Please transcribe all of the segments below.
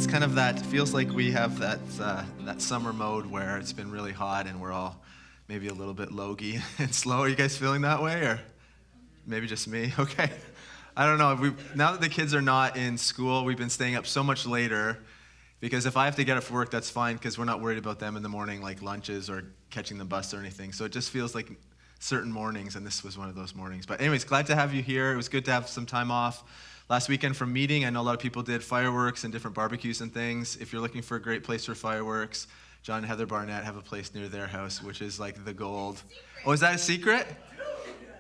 It's kind of that, feels like we have that summer mode where it's been really hot and we're all maybe a little bit logy and slow. Are you guys feeling that way, or maybe just me? Okay. I don't know. Now that the kids are not in school, we've been staying up so much later because if I have to get up for work, that's fine because we're not worried about them in the morning, like lunches or catching the bus or anything. So it just feels like certain mornings, and this was one of those mornings. But anyways, glad to have you here. It was good to have some time off last weekend from meeting. I know a lot of people did fireworks and different barbecues and things. If you're looking for a great place for fireworks, John and Heather Barnett have a place near their house, which is like the gold. Oh, is that a secret?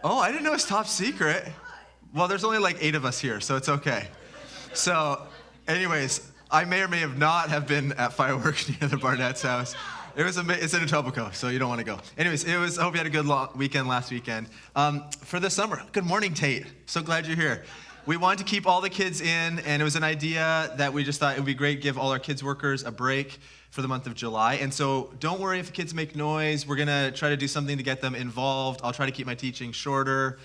Oh, I didn't know it's top secret. Well, there's only like 8 of us here, so it's okay. So anyways, I may or may not have been at fireworks near the Barnett's house. It's in Etobicoke, so you don't want to go. Anyways, I hope you had a good long weekend last weekend. For the summer, good morning, Tate. So glad you're here. We wanted to keep all the kids in, and it was an idea that we just thought it would be great to give all our kids workers a break for the month of July. And so don't worry if kids make noise. We're going to try to do something to get them involved. I'll try to keep my teaching shorter.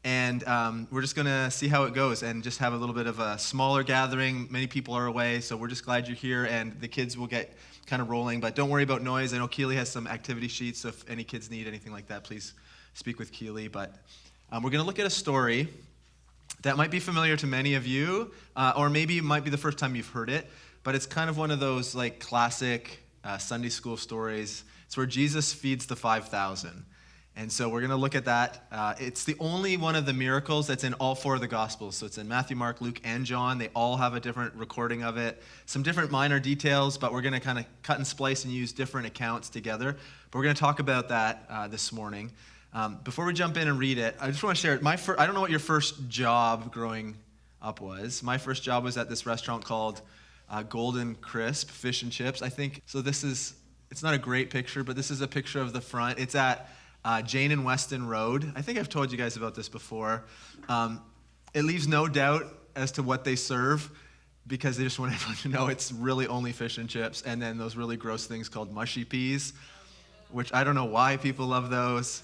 And we're just going to see how it goes and just have a little bit of a smaller gathering. Many people are away, so we're just glad you're here, and the kids will get kind of rolling. But don't worry about noise. I know Keely has some activity sheets, so if any kids need anything like that, please speak with Keely. But we're going to look at a story that might be familiar to many of you, or maybe it might be the first time you've heard it, but it's kind of one of those like classic Sunday school stories. It's where Jesus feeds the 5,000. And so we're going to look at that. It's the only one of the miracles that's in all 4 of the Gospels. So it's in Matthew, Mark, Luke, and John. They all have a different recording of it. Some different minor details, but we're going to kind of cut and splice and use different accounts together. But we're going to talk about that this morning. Before we jump in and read it, I just want to share, I don't know what your first job growing up was. My first job was at this restaurant called Golden Crisp Fish and Chips, I think. So it's not a great picture, but this is a picture of the front. It's at Jane and Weston Road. I think I've told you guys about this before. It leaves no doubt as to what they serve because they just want everyone to know it's really only fish and chips and then those really gross things called mushy peas, which I don't know why people love those.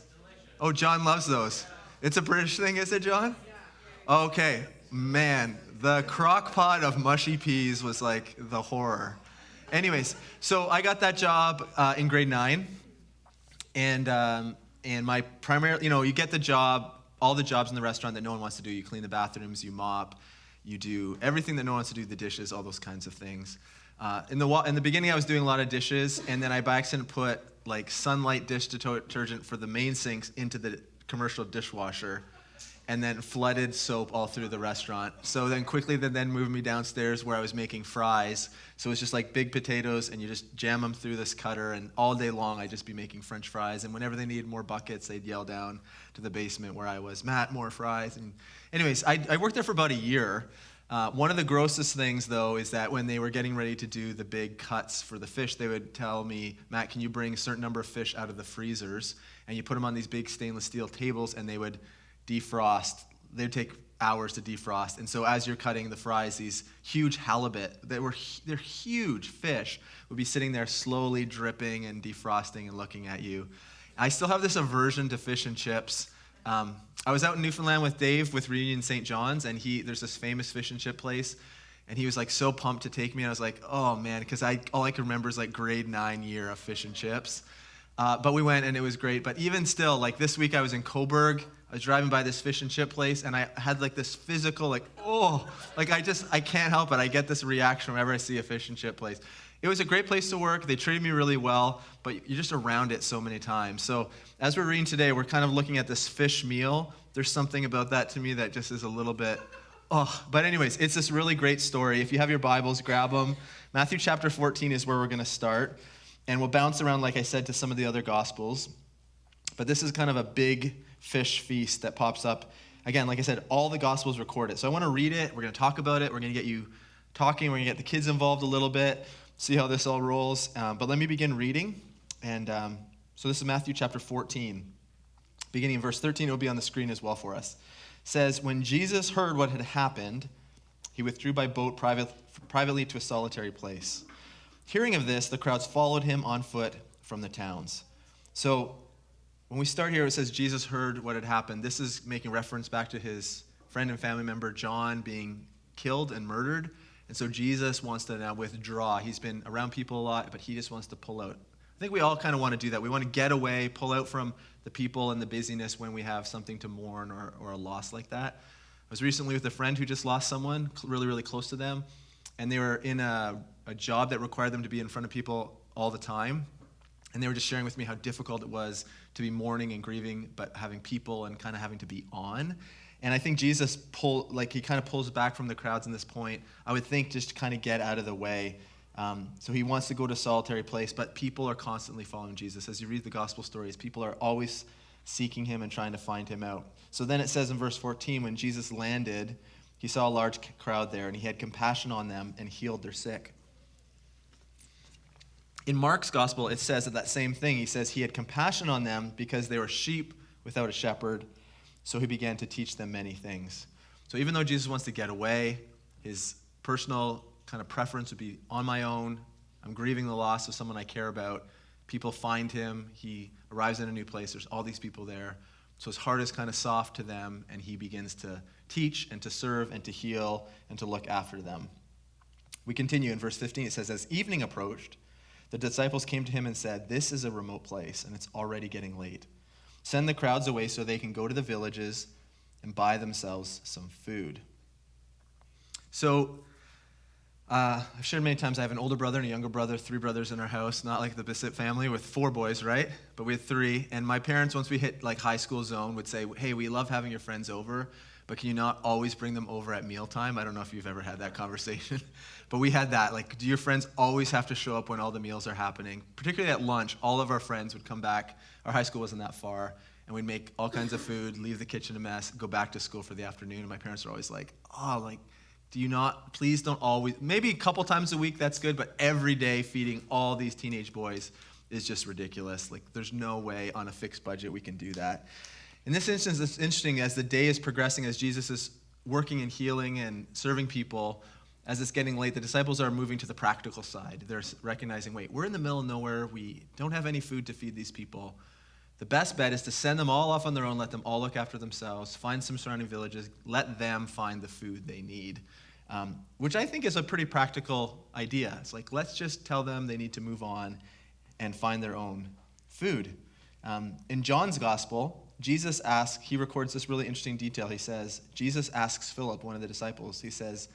Oh, John loves those. It's a British thing, is it, John? Okay, man, the crock pot of mushy peas was like the horror. Anyways, so I got that job in grade 9, and my primary, you get the job, all the jobs in the restaurant that no one wants to do. You clean the bathrooms, you mop, you do everything that no one wants to do, the dishes, all those kinds of things. In the beginning, I was doing a lot of dishes, and then I by accident put like Sunlight dish detergent for the main sinks into the commercial dishwasher, and then flooded soap all through the restaurant. So then quickly they then moved me downstairs where I was making fries. So it's just like big potatoes, and you just jam them through this cutter, and all day long I'd just be making French fries. And whenever they needed more buckets, they'd yell down to the basement where I was, Matt, more fries. And anyways, I worked there for about a year. One of the grossest things, though, is that when they were getting ready to do the big cuts for the fish, they would tell me, Matt, can you bring a certain number of fish out of the freezers? And you put them on these big stainless steel tables, and they would defrost. They'd take hours to defrost. And so as you're cutting the fries, these huge halibut, they're huge fish, would be sitting there slowly dripping and defrosting and looking at you. I still have this aversion to fish and chips. I was out in Newfoundland with Dave with Reunion St. John's, and there's this famous fish and chip place, and he was like so pumped to take me, and I was like, oh man, because all I can remember is like grade 9 year of fish and chips. But we went, and it was great. But even still, like this week I was in Cobourg, I was driving by this fish and chip place, and I had like this physical, like, oh, like I can't help it. I get this reaction whenever I see a fish and chip place. It was a great place to work. They treated me really well, but you're just around it so many times. So as we're reading today, we're kind of looking at this fish meal. There's something about that to me that just is a little bit, But anyways, it's this really great story. If you have your Bibles, grab them. Matthew chapter 14 is where we're going to start. And we'll bounce around, like I said, to some of the other Gospels. But this is kind of a big fish feast that pops up. Again, like I said, all the Gospels record it. So I want to read it. We're going to talk about it. We're going to get you talking. We're going to get the kids involved a little bit. See how this all rolls. But let me begin reading. And so this is Matthew chapter 14. Beginning in verse 13, it will be on the screen as well for us. It says, when Jesus heard what had happened, he withdrew by boat privately to a solitary place. Hearing of this, the crowds followed him on foot from the towns. So when we start here, it says Jesus heard what had happened. This is making reference back to his friend and family member John being killed and murdered. And so Jesus wants to now withdraw. He's been around people a lot, but he just wants to pull out. I think we all kind of want to do that. We want to get away, pull out from the people and the busyness when we have something to mourn or a loss like that. I was recently with a friend who just lost someone really, really close to them, and they were in a job that required them to be in front of people all the time. And they were just sharing with me how difficult it was to be mourning and grieving, but having people and kind of having to be on. And I think Jesus he kind of pulls back from the crowds in this point. I would think just to kind of get out of the way. So he wants to go to a solitary place, but people are constantly following Jesus. As you read the gospel stories, people are always seeking him and trying to find him out. So then it says in verse 14, when Jesus landed, he saw a large crowd there, and he had compassion on them and healed their sick. In Mark's gospel, it says that same thing. He says he had compassion on them because they were sheep without a shepherd, so he began to teach them many things. So even though Jesus wants to get away, his personal kind of preference would be on my own. I'm grieving the loss of someone I care about. People find him. He arrives in a new place. There's all these people there. So his heart is kind of soft to them, and he begins to teach and to serve and to heal and to look after them. We continue in verse 15. It says, as evening approached, the disciples came to him and said, this is a remote place, and it's already getting late. Send the crowds away so they can go to the villages and buy themselves some food. So I've shared many times I have an older brother and a younger brother, 3 brothers in our house, not like the Bissett family with 4 boys, right? But we had 3. And my parents, once we hit like high school zone, would say, hey, we love having your friends over, but can you not always bring them over at mealtime? I don't know if you've ever had that conversation. But we had that. Like, do your friends always have to show up when all the meals are happening? Particularly at lunch, all of our friends would come back. Our high school wasn't that far. And we'd make all kinds of food, leave the kitchen a mess, go back to school for the afternoon. And my parents were always like, do you not, please don't always, maybe a couple times a week, that's good, but every day feeding all these teenage boys is just ridiculous. Like, there's no way on a fixed budget we can do that. In this instance, it's interesting as the day is progressing, as Jesus is working and healing and serving people, as it's getting late, the disciples are moving to the practical side. They're recognizing, wait, we're in the middle of nowhere. We don't have any food to feed these people. The best bet is to send them all off on their own, let them all look after themselves, find some surrounding villages, let them find the food they need, which I think is a pretty practical idea. It's like, let's just tell them they need to move on and find their own food. In John's gospel, he records this really interesting detail. He says, Jesus asks Philip, one of the disciples, he says,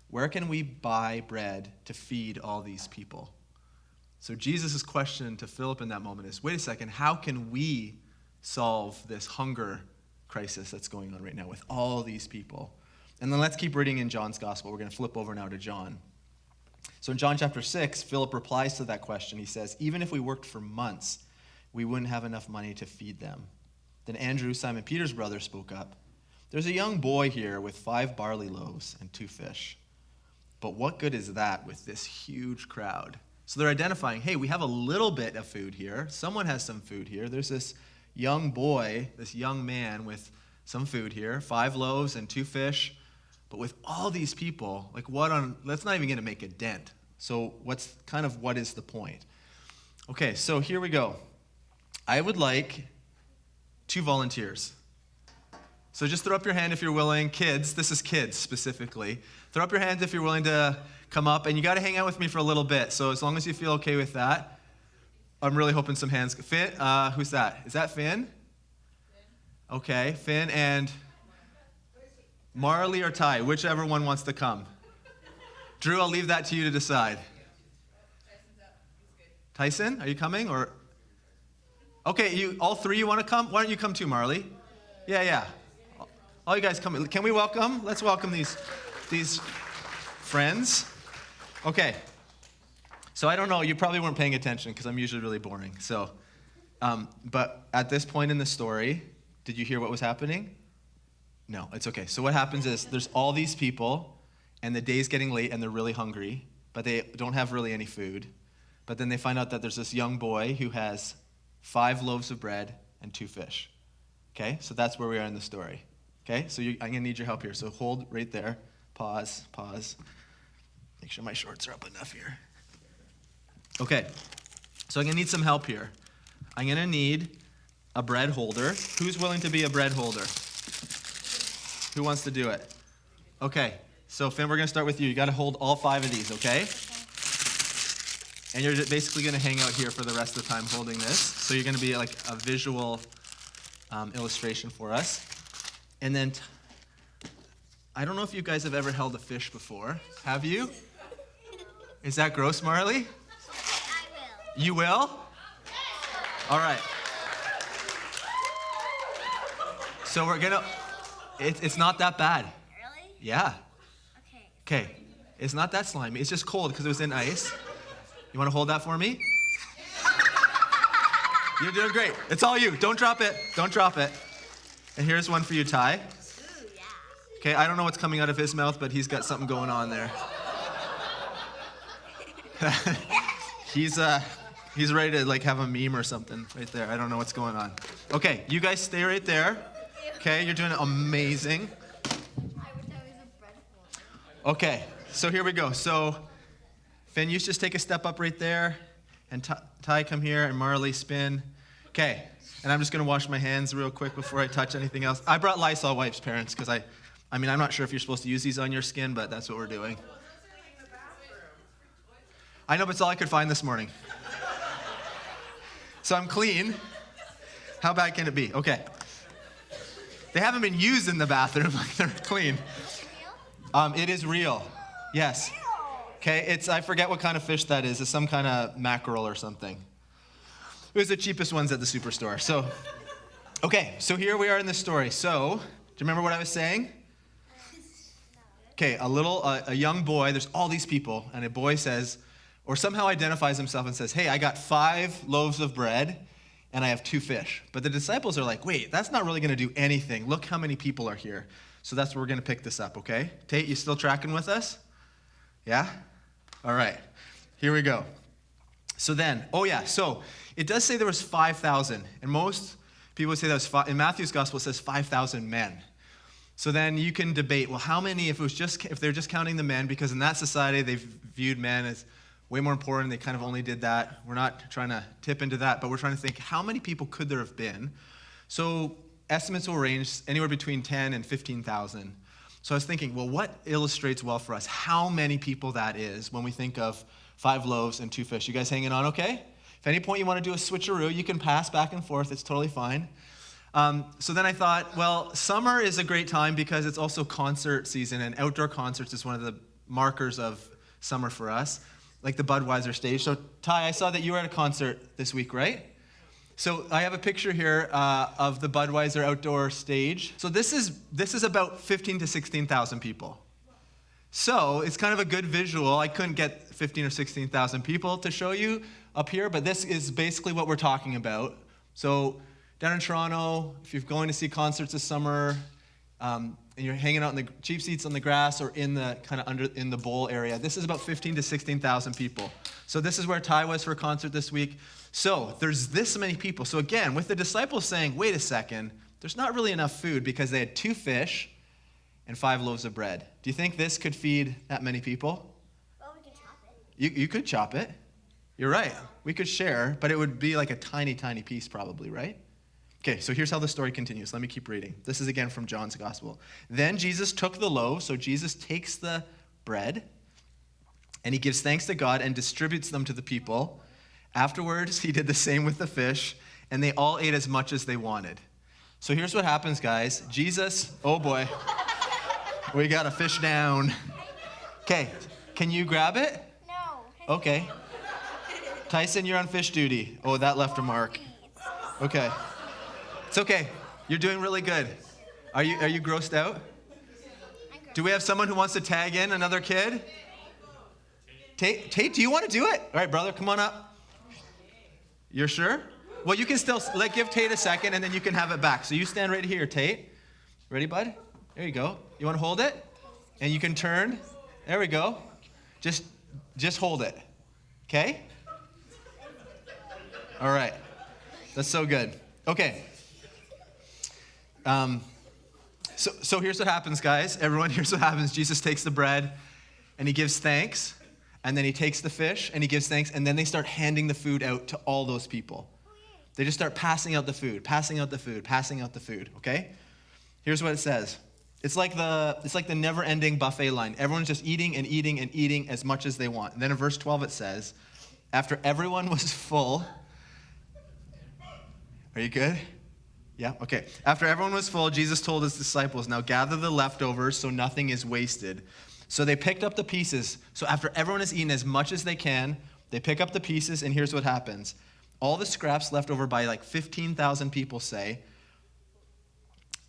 where can we buy bread to feed all these people? So Jesus' question to Philip in that moment is, wait a second, how can we solve this hunger crisis that's going on right now with all these people? And then let's keep reading in John's gospel. We're going to flip over now to John. So in John chapter 6, Philip replies to that question. He says, even if we worked for months, we wouldn't have enough money to feed them. Then Andrew, Simon Peter's brother, spoke up. There's a young boy here with 5 barley loaves and 2 fish. But what good is that with this huge crowd? So they're identifying, hey, we have a little bit of food here. Someone has some food here. There's this young boy, this young man with some food here, 5 loaves and 2 fish. But with all these people, like that's not even going to make a dent. So what is the point? Okay, so here we go. I would like 2 volunteers. So just throw up your hand if you're willing. Kids, this is kids specifically. Throw up your hands if you're willing to come up, and you got to hang out with me for a little bit. So as long as you feel okay with that, I'm really hoping some hands. Finn, who's that? Is that Finn? Okay, Finn and Marley or Ty, whichever one wants to come. Drew, I'll leave that to you to decide. Tyson, are you coming? Or okay, all 3 you want to come? Why don't you come too, Marley? Yeah. All you guys come. Can we welcome? Let's welcome these friends. Okay. So I don't know. You probably weren't paying attention because I'm usually really boring. So, but at this point in the story, did you hear what was happening? No, it's okay. So what happens is there's all these people, and the day's getting late, and they're really hungry, but they don't have really any food. But then they find out that there's this young boy who has 5 loaves of bread and 2 fish. Okay, so that's where we are in the story. Okay, so I'm going to need your help here. So hold right there. Pause. Make sure my shorts are up enough here. Okay, so I'm going to need some help here. I'm going to need a bread holder. Who's willing to be a bread holder? Who wants to do it? Okay, So Finn, we're going to start with you. You got to hold all 5 of these, okay? And you're basically going to hang out here for the rest of the time holding this. So you're going to be like a visual illustration for us. And then, I don't know if you guys have ever held a fish before. Have you? Is that gross, Marley? I will. You will? All right. So we're going to, it's not that bad. Really? Yeah. Okay. Okay. It's not that slimy. It's just cold because it was in ice. You want to hold that for me? You're doing great. It's all you. Don't drop it. Don't drop it. And here's one for you, Ty. Ooh, yeah. Okay, I don't know what's coming out of his mouth, but he's got something going on there. He's ready to like have a meme or something right there. I don't know what's going on. Okay, you guys stay right there. Okay, you're doing amazing. I wish I was a bread form. Okay, so here we go. So, Finn, you just take a step up right there, and Ty, come here, and Marley, spin. Okay, and I'm just going to wash my hands real quick before I touch anything else. I brought Lysol wipes, parents, because I mean, I'm not sure if you're supposed to use these on your skin, but that's what we're doing. I know, but it's all I could find this morning. So I'm clean. How bad can it be? Okay. They haven't been used in the bathroom, like they're clean. It is real. Yes. Okay, I forget what kind of fish that is. It's some kind of mackerel or something. It was the cheapest ones at the superstore. So, okay, so here we are in the story. So, do you remember what I was saying? Okay, a young boy, there's all these people, and a boy says, or somehow identifies himself and says, hey, I got 5 loaves of bread, and I have 2 fish. But the disciples are like, wait, that's not really going to do anything. Look how many people are here. So that's where we're going to pick this up, okay? Tate, you still tracking with us? Yeah? All right. Here we go. So then, so it does say there was 5,000. And most people would say that was in Matthew's gospel, it says 5,000 men. So then you can debate, well, how many, if they're just counting the men, because in that society they viewed men as way more important. They kind of only did that. We're not trying to tip into that, but we're trying to think, how many people could there have been? So estimates will range anywhere between 10 and 15,000. So I was thinking, well, what illustrates well for us how many people that is when we think of 5 loaves and 2 fish? You guys hanging on okay? If at any point you want to do a switcheroo, you can pass back and forth. It's totally fine. So then I thought, well, summer is a great time because it's also concert season, and outdoor concerts is one of the markers of summer for us, like the Budweiser stage. So Ty, I saw that you were at a concert this week, right? So I have a picture here of the Budweiser outdoor stage. So this is about 15 to 16,000 people. So it's kind of a good visual. I couldn't get 15 or 16,000 people to show you up here, but this is basically what we're talking about. So down in Toronto, if you're going to see concerts this summer, and you're hanging out in the cheap seats on the grass or in the kind of in the bowl area, this is about 15 to 16,000 people. So this is where Ty was for a concert this week. So there's this many people. So again, with the disciples saying, wait a second, there's not really enough food because they had 2 fish and 5 loaves of bread. Do you think this could feed that many people? Well, we could chop it. You could chop it. You're right. We could share, but it would be like a tiny, tiny piece probably, right? Okay, so here's how the story continues. Let me keep reading. This is again from John's gospel. Then Jesus took the loaves, so Jesus takes the bread, and he gives thanks to God and distributes them to the people. Afterwards, he did the same with the fish, and they all ate as much as they wanted. So here's what happens, guys. Jesus, oh boy, we got a fish down. Okay, can you grab it? No. Okay. Tyson, you're on fish duty. Oh, that left a mark. Okay. It's okay. You're doing really good. Are you grossed out? Do we have someone who wants to tag in another kid? Tate, do you want to do it? All right, brother, come on up. You're sure? Well, you can still give Tate a second, and then you can have it back. So you stand right here, Tate. Ready, bud? There you go. You want to hold it? And you can turn. There we go. Just hold it. Okay? All right. That's so good. Okay. So here's what happens, guys. Everyone, here's what happens. Jesus takes the bread, and he gives thanks. And then he takes the fish, and he gives thanks. And then they start handing the food out to all those people. They just start passing out the food, passing out the food, passing out the food, okay? Here's what it says. It's like the never-ending buffet line. Everyone's just eating and eating and eating as much as they want. And then in verse 12 it says, after everyone was full, are you good? Yeah? Okay. After everyone was full, Jesus told his disciples, now gather the leftovers so nothing is wasted. So they picked up the pieces. So after everyone has eaten as much as they can, they pick up the pieces, and here's what happens. All the scraps left over by like 15,000 people say,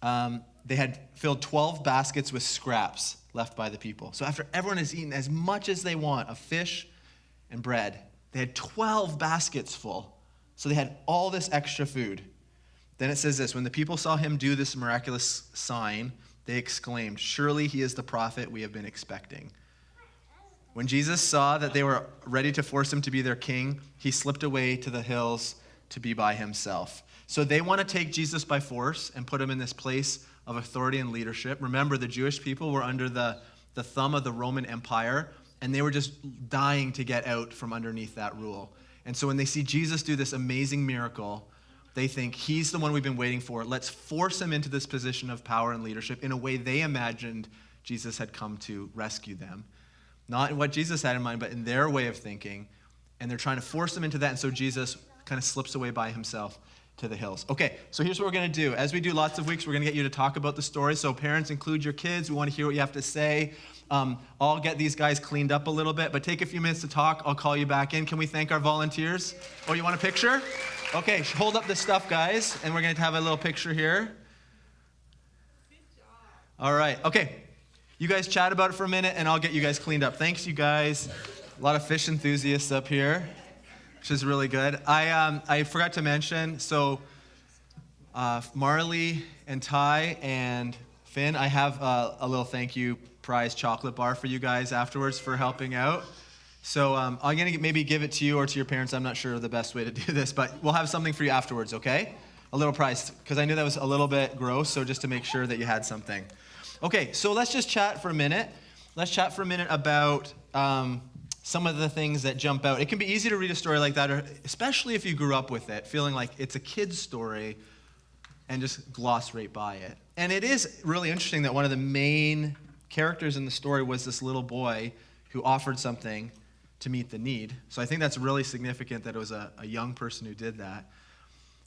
they had filled 12 baskets with scraps left by the people. So after everyone has eaten as much as they want of fish and bread, they had 12 baskets full. So they had all this extra food. Then it says this, when the people saw him do this miraculous sign, they exclaimed, surely he is the prophet we have been expecting. When Jesus saw that they were ready to force him to be their king, he slipped away to the hills to be by himself. So they want to take Jesus by force and put him in this place of authority and leadership. Remember, the Jewish people were under the thumb of the Roman Empire, and they were just dying to get out from underneath that rule. And so when they see Jesus do this amazing miracle, they think he's the one we've been waiting for. Let's force him into this position of power and leadership in a way they imagined Jesus had come to rescue them. Not in what Jesus had in mind, but in their way of thinking. And they're trying to force him into that. And so Jesus kind of slips away by himself to the hills. Okay, so here's what we're going to do. As we do lots of weeks, we're going to get you to talk about the story. So parents, include your kids. We want to hear what you have to say. I'll get these guys cleaned up a little bit, but take a few minutes to talk. I'll call you back in. Can we thank our volunteers? Oh, you want a picture? Okay, hold up this stuff, guys, and we're going to have a little picture here. All right, okay. You guys chat about it for a minute, and I'll get you guys cleaned up. Thanks, you guys. A lot of fish enthusiasts up here, which is really good. I forgot to mention, so Marley and Ty and Finn, I have a little thank you prize chocolate bar for you guys afterwards for helping out. So I'm going to maybe give it to you or to your parents. I'm not sure the best way to do this, but we'll have something for you afterwards, okay? A little prize, because I knew that was a little bit gross, so just to make sure that you had something. Okay, so let's just chat for a minute. Let's chat for a minute about some of the things that jump out. It can be easy to read a story like that, or especially if you grew up with it, feeling like it's a kid's story and just gloss right by it. And it is really interesting that one of the main characters in the story was this little boy who offered something to meet the need. So I think that's really significant that it was a young person who did that.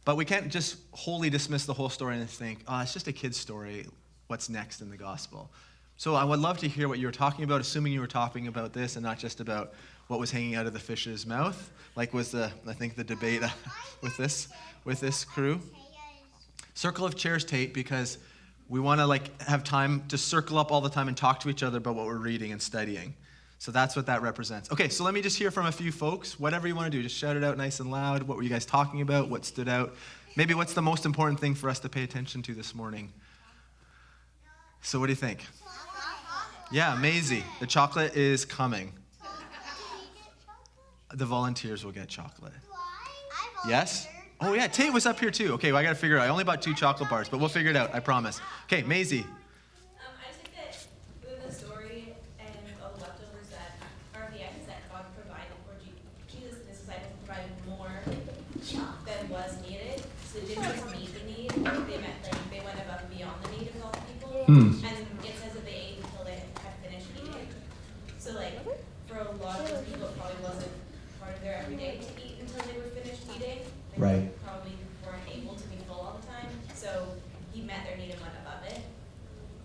But we can't just wholly dismiss the whole story and think, oh, it's just a kid's story. What's next in the gospel? So I would love to hear what you were talking about, assuming you were talking about this and not just about what was hanging out of the fish's mouth, like was I think the debate with this crew. Circle of chairs, Tate, because we want to have time to circle up all the time and talk to each other about what we're reading and studying. So that's what that represents. Okay, so let me just hear from a few folks. Whatever you want to do, just shout it out nice and loud. What were you guys talking about? What stood out? Maybe what's the most important thing for us to pay attention to this morning? So what do you think? Yeah, Maisie, the chocolate is coming. The volunteers will get chocolate. Yes? Oh yeah, Tate was up here too. Okay, well, I got to figure it out. I only bought 2 chocolate bars, but we'll figure it out, I promise. Okay, Maisie. I think that with the story and all the leftovers that are at the end is that God provided, or Jesus and his disciples provided more than was needed. So they didn't just meet the need, they went above and beyond the need of all the people. And it says that they ate until they had finished eating. So for a lot of those people, it probably wasn't part of their everyday to eat until they were finished eating. They probably weren't able to be full all the time. So he met their need and went above it,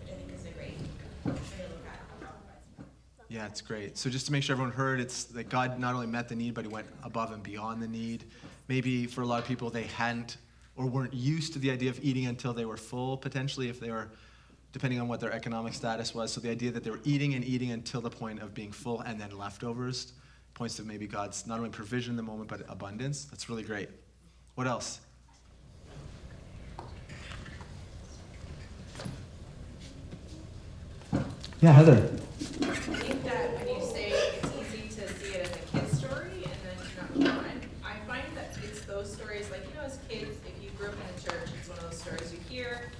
which I think is a great way to look at how God provides. Yeah, it's great. So just to make sure everyone heard, it's that God not only met the need, but he went above and beyond the need. Maybe for a lot of people, they hadn't or weren't used to the idea of eating until they were full, potentially, if they were, depending on what their economic status was. So the idea that they were eating and eating until the point of being full and then leftovers points to maybe God's not only provision in the moment, but abundance. That's really great. What else? Yeah, Heather. I think that when you say it's easy to see it as a kid's story and then not fun, I find that it's those stories, as kids, if you grew up in a church, it's one of those stories you hear,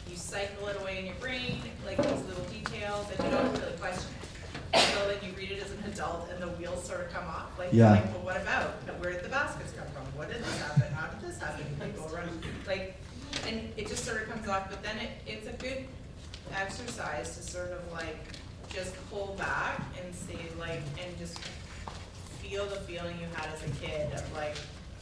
you cycle it away in your brain, these little details, and you don't really question it. So then you read it as an adult and the wheels sort of come off. Well, what about? Where did the baskets come from? What did this happen? How did this happen? And it just sort of comes off, but then it's a good exercise to sort of like just pull back and see like, and just feel the feeling you had as a kid of like,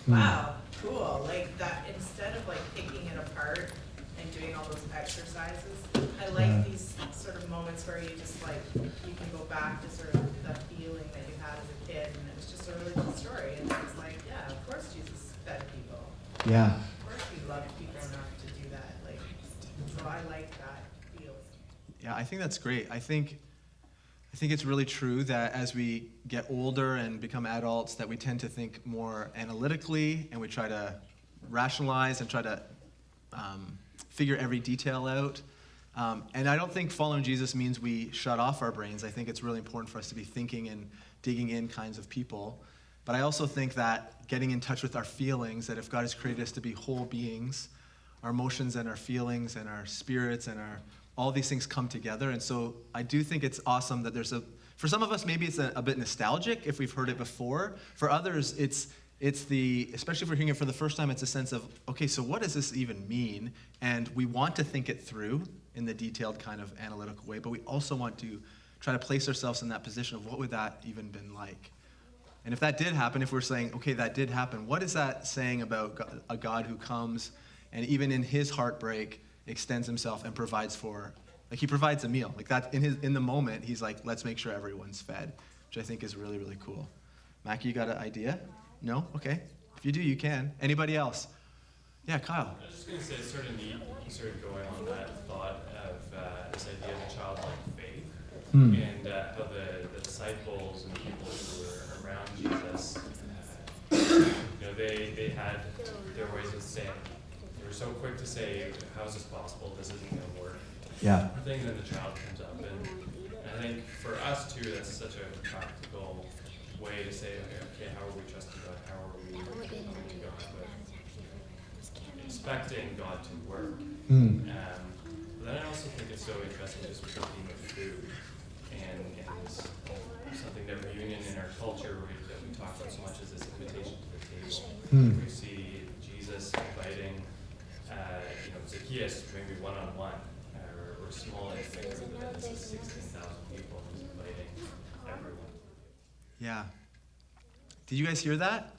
wow, cool, like that, instead of like picking it apart and doing all those exercises, I like these sort of moments where you just like, you can go back to sort of the feeling that you had as a kid, and it was just a really cool story, and it's like, yeah, of course Jesus fed people. Yeah. Of course he loved people enough to do that, like, so I like that feel. Yeah, I think that's great. I think it's really true that as we get older and become adults, that we tend to think more analytically, and we try to rationalize and try to figure every detail out. And I don't think following Jesus means we shut off our brains. I think it's really important for us to be thinking and digging in kinds of people. But I also think that getting in touch with our feelings, that if God has created us to be whole beings, our emotions and our feelings and our spirits and all these things come together. And so I do think it's awesome that for some of us, maybe it's a bit nostalgic if we've heard it before. For others, especially if we're hearing it for the first time, it's a sense of, okay, so what does this even mean? And we want to think it through in the detailed kind of analytical way, but we also want to try to place ourselves in that position of what would that even been like? And if that did happen, if we're saying, okay, that did happen, what is that saying about a God who comes and even in his heartbreak extends himself and provides he provides a meal. Like that in the moment, he's like, let's make sure everyone's fed, which I think is really, really cool. Mackie, you got an idea? No? Okay. If you do, you can. Anybody else? Yeah, Kyle. I was just going to say, it's sort of neat, sort of going on that thought of this idea of a childlike faith, and how the disciples and the people who were around Jesus, they had their ways of saying. They were so quick to say, how is this possible? This isn't going to work. Yeah. Thing, then the child comes up, and I think for us too, that's such a practical way to say, okay, how are we trusting God? How are we coming to God with expecting God to work? But then I also think it's so interesting just with the theme of food and something that reunion in our culture that we talk about so much is this invitation to the table. We see Jesus inviting, Zacchaeus maybe one-on-one or small things, but then this is 16,000 people. He's inviting everyone. Yeah. Did you guys hear that?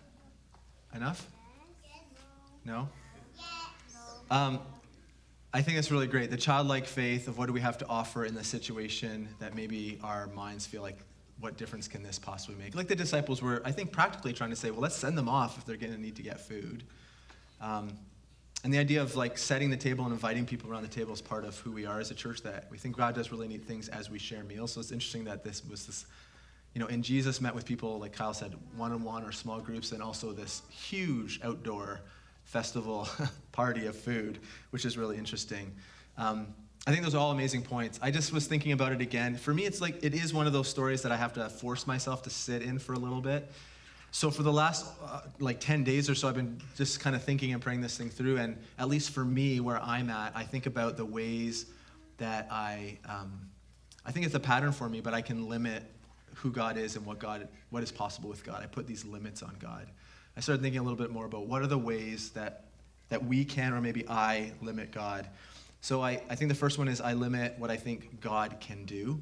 Enough? No? I think it's really great. The childlike faith of what do we have to offer in the situation that maybe our minds feel like, what difference can this possibly make? Like the disciples were, I think, practically trying to say, well, let's send them off if they're going to need to get food. And the idea of like setting the table and inviting people around the table is part of who we are as a church, that we think God does really neat things as we share meals. So it's interesting that this, and Jesus met with people, like Kyle said, one-on-one or small groups, and also this huge outdoor festival party of food, which is really interesting. I think those are all amazing points. I just was thinking about it again. For me, it's like, it is one of those stories that I have to force myself to sit in for a little bit. So for the last 10 days or so, I've been just kind of thinking and praying this thing through. And at least for me, where I'm at, I think about the ways that I think it's a pattern for me, but I can limit who God is and what is possible with God. I put these limits on God. I started thinking a little bit more about what are the ways that we can, or maybe I limit God. So I think the first one is I limit what I think God can do.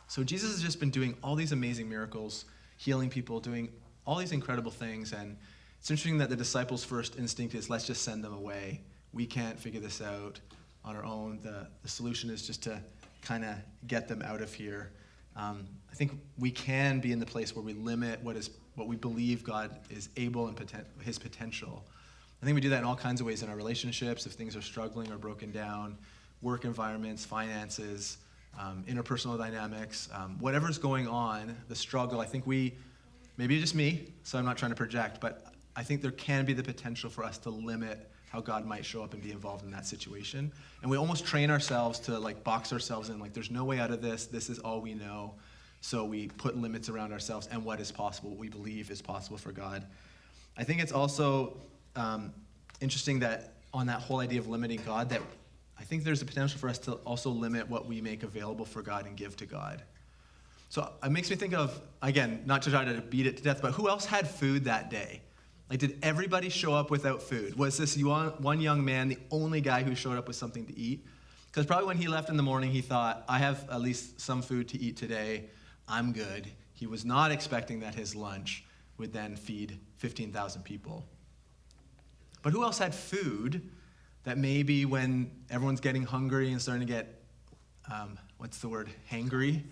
So Jesus has just been doing all these amazing miracles, healing people, doing all these incredible things. And it's interesting that the disciples' first instinct is, let's just send them away. We can't figure this out on our own. The solution is just to kind of get them out of here. I think we can be in the place where we limit what we believe God is able and his potential. I think we do that in all kinds of ways in our relationships, if things are struggling or broken down, work environments, finances, interpersonal dynamics, whatever's going on, the struggle. I think maybe just me, so I'm not trying to project, but I think there can be the potential for us to limit how God might show up and be involved in that situation. And we almost train ourselves to box ourselves in, there's no way out of this. This is all we know. So we put limits around ourselves and what is possible, what we believe is possible for God. I think it's also interesting that on that whole idea of limiting God, that I think there's a potential for us to also limit what we make available for God and give to God. So it makes me think of, again, not to try to beat it to death, but who else had food that day? Did everybody show up without food? Was this one young man the only guy who showed up with something to eat? Because probably when he left in the morning, he thought, I have at least some food to eat today. I'm good. He was not expecting that his lunch would then feed 15,000 people. But who else had food that maybe when everyone's getting hungry and starting to get, hangry?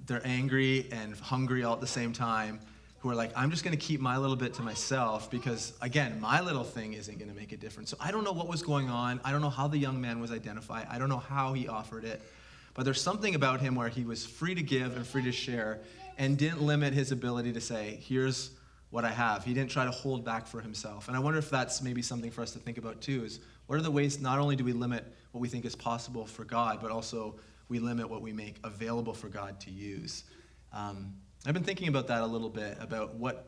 They're angry and hungry all at the same time, who are like, I'm just going to keep my little bit to myself because, again, my little thing isn't going to make a difference. So I don't know what was going on. I don't know how the young man was identified. I don't know how he offered it. But there's something about him where he was free to give and free to share and didn't limit his ability to say, here's what I have. He didn't try to hold back for himself. And I wonder if that's maybe something for us to think about too, is what are the ways not only do we limit what we think is possible for God, but also we limit what we make available for God to use. I've been thinking about that a little bit, about what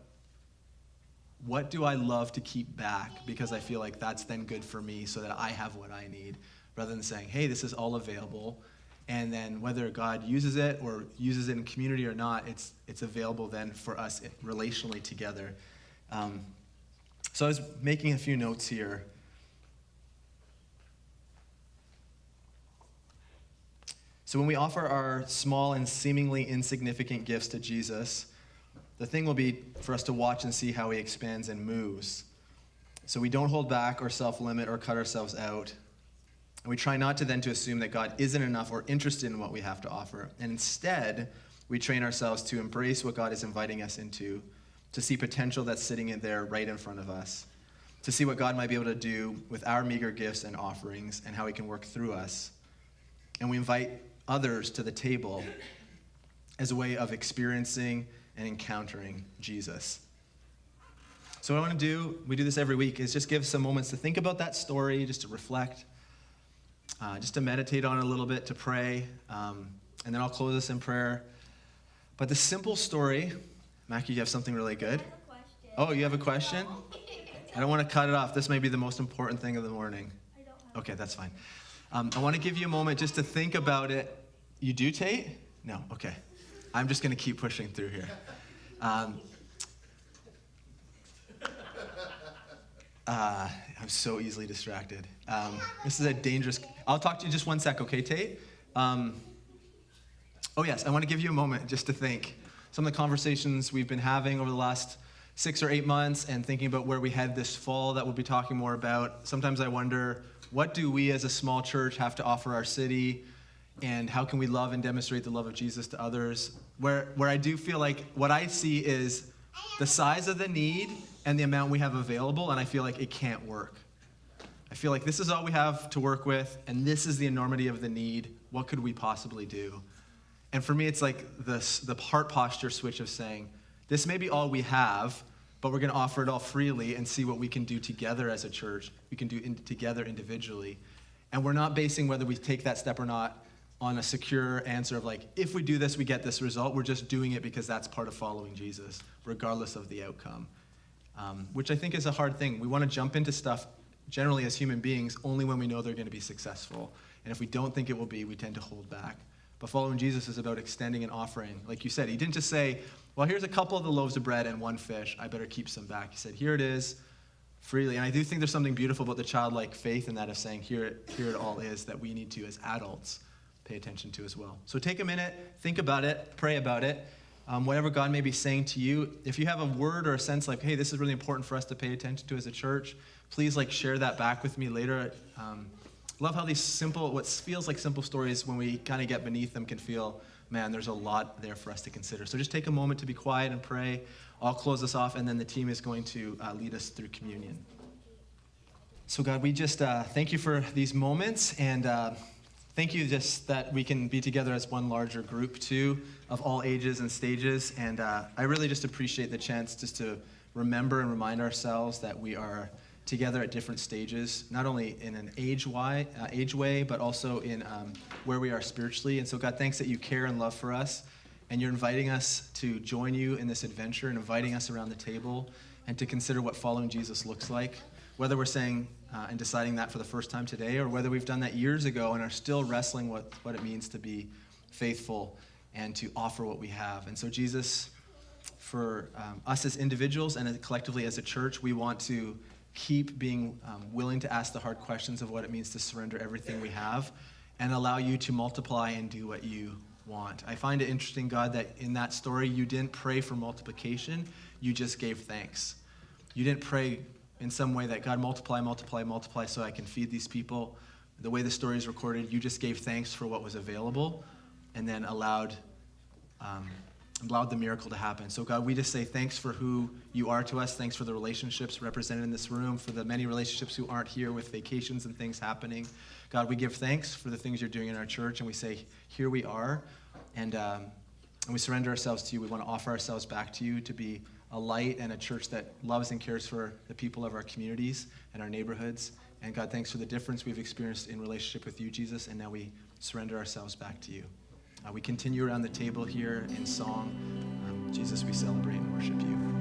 do I love to keep back because I feel like that's then good for me so that I have what I need, rather than saying, hey, this is all available, and then whether God uses it or uses it in community or not, it's available then for us relationally together. So I was making a few notes here. So when we offer our small and seemingly insignificant gifts to Jesus, the thing will be for us to watch and see how he expands and moves. So we don't hold back or self-limit or cut ourselves out. And we try not to then to assume that God isn't enough or interested in what we have to offer. And instead, we train ourselves to embrace what God is inviting us into, to see potential that's sitting in there right in front of us, to see what God might be able to do with our meager gifts and offerings and how he can work through us. And we invite others to the table as a way of experiencing and encountering Jesus. So what I want to do, we do this every week, is just give some moments to think about that story, just to reflect, just to meditate on it a little bit, to pray, and then I'll close this in prayer. But the simple story, Mackie, you have something really good? I have a question. Oh, you have a question? I don't want to cut it off. This may be the most important thing of the morning. I don't have Okay, that's fine. I want to give you a moment just to think about it. You do, Tate? No, okay. I'm just going to keep pushing through here. I'm so easily distracted. This is a dangerous... I'll talk to you just one sec, okay, Tate? Oh, yes, I want to give you a moment just to think. Some of the conversations we've been having over the last 6 or 8 months and thinking about where we head this fall that we'll be talking more about. Sometimes I wonder, what do we as a small church have to offer our city, and how can we love and demonstrate the love of Jesus to others? Where I do feel like what I see is the size of the need and the amount we have available, and I feel like it can't work. I feel like this is all we have to work with, and this is the enormity of the need. What could we possibly do? And for me, it's like the heart posture switch of saying, this may be all we have, but we're going to offer it all freely and see what we can do together as a church. We can do together individually. And we're not basing whether we take that step or not on a secure answer of like, if we do this, we get this result. We're just doing it because that's part of following Jesus, regardless of the outcome, which I think is a hard thing. We want to jump into stuff generally as human beings only when we know they're going to be successful. And if we don't think it will be, we tend to hold back. But following Jesus is about extending and offering. Like you said, he didn't just say, well, here's a couple of the loaves of bread and 1 fish. I better keep some back. He said, here it is, freely. And I do think there's something beautiful about the childlike faith in that of saying, here it all is, that we need to, as adults, pay attention to as well. So take a minute, think about it, pray about it. Whatever God may be saying to you, if you have a word or a sense like, hey, this is really important for us to pay attention to as a church, please share that back with me later. Love how these simple, what feels like simple stories, when we kind of get beneath them, can feel, man, there's a lot there for us to consider. So just take a moment to be quiet and pray. I'll close us off, and then the team is going to lead us through communion. So God, we just thank you for these moments, and thank you just that we can be together as one larger group too, of all ages and stages. And I really just appreciate the chance just to remember and remind ourselves that we are together at different stages, not only in an age way, but also in where we are spiritually. And so God, thanks that you care and love for us, and you're inviting us to join you in this adventure and inviting us around the table and to consider what following Jesus looks like, whether we're saying and deciding that for the first time today, or whether we've done that years ago and are still wrestling with what it means to be faithful and to offer what we have. And so Jesus, for us as individuals and collectively as a church, we want to keep being willing to ask the hard questions of what it means to surrender everything we have and allow you to multiply and do what you want. I find it interesting, God, that in that story, you didn't pray for multiplication, you just gave thanks. You didn't pray in some way that God multiply, multiply, multiply so I can feed these people. The way the story is recorded, you just gave thanks for what was available and then allowed the miracle to happen. So God, we just say thanks for who you are to us. Thanks for the relationships represented in this room, for the many relationships who aren't here with vacations and things happening. God, we give thanks for the things you're doing in our church, and we say, here we are, and we surrender ourselves to you. We want to offer ourselves back to you to be a light and a church that loves and cares for the people of our communities and our neighborhoods. And God, thanks for the difference we've experienced in relationship with you, Jesus, and now we surrender ourselves back to you. We continue around the table here in song. Jesus, we celebrate and worship you.